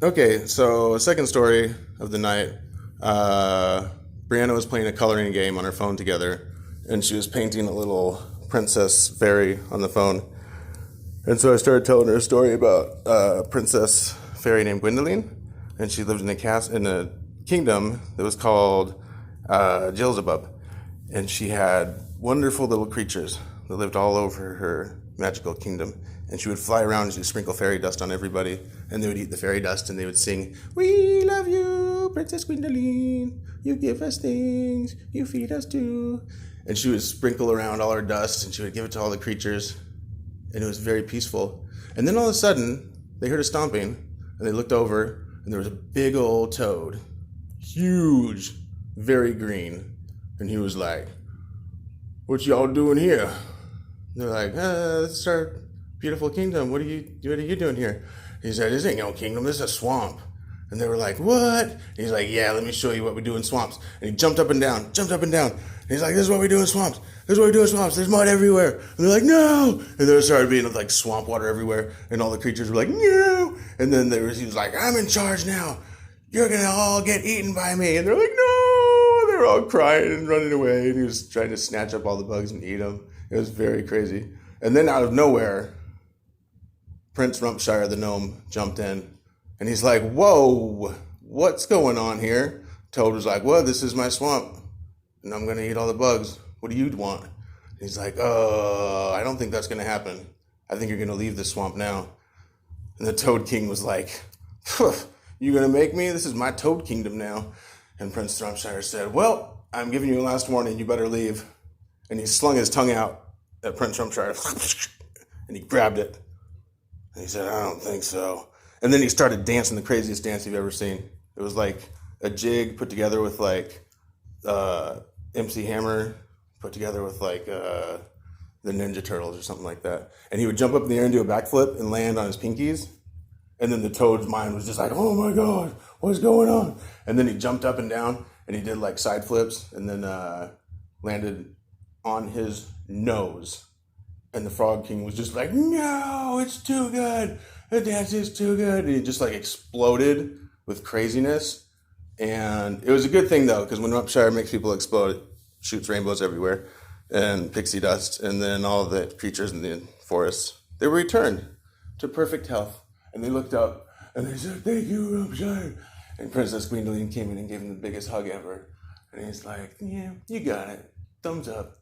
Okay, so second story of the night. Brianna was playing a coloring game on her phone together, and she was painting a little princess fairy on the phone. And so I started telling her a story about a princess fairy named Gwendoline, and she lived in a kingdom that was called Jilzabub, and she had wonderful little creatures that lived all over her magical kingdom. And she would fly around and she'd sprinkle fairy dust on everybody, and they would eat the fairy dust and they would sing, "We love you, Princess Gwendoline. You give us things, you feed us too." And she would sprinkle around all her dust and she would give it to all the creatures, and it was very peaceful. And then all of a sudden, they heard a stomping, and they looked over, and there was a big old toad, huge, very green, and he was like, "What y'all doing here?" And they're like, "It's our beautiful kingdom. What are you doing here?" He said, "This ain't no kingdom. This is a swamp." And they were like, "What?" And he's like, "Yeah, let me show you what we do in swamps." And he jumped up and down, jumped up and down. And he's like, "This is what we do in swamps. This is what we do in swamps. There's mud everywhere." And they're like, "No!" And there started being like swamp water everywhere. And all the creatures were like, "No!" And then he was like, "I'm in charge now. You're going to all get eaten by me." And they're like, "No!" They were all crying and running away. And he was trying to snatch up all the bugs and eat them. It was very crazy. And then out of nowhere, Prince Rumpshire the gnome jumped in, and he's like, "Whoa, what's going on here?" Toad was like, "Well, this is my swamp, and I'm going to eat all the bugs. What do you want?" He's like, I don't think that's going to happen. I think you're going to leave the swamp now." And the Toad King was like, "You going to make me? This is my Toad Kingdom now." And Prince Rumpshire said, "Well, I'm giving you a last warning. You better leave." And he slung his tongue out at Prince Rumpshire, and he grabbed it. And he said, "I don't think so." And then he started dancing the craziest dance you've ever seen. It was like a jig put together with like MC Hammer put together with like the Ninja Turtles or something like that. And he would jump up in the air and do a backflip and land on his pinkies. And then the Toad's mind was just like, "Oh my God, what's going on?" And then he jumped up and down and he did like side flips and then landed on his nose. And the Frog King was just like, "No, it's too good. The dance is too good." And he just like exploded with craziness. And it was a good thing though, because when Rumpshire makes people explode, it shoots rainbows everywhere and pixie dust. And then all the creatures in the forest, they were returned to perfect health. And they looked up and they said, "Thank you, Rumpshire." And Princess Gwendoline came in and gave him the biggest hug ever. And he's like, "Yeah, you got it. Thumbs up."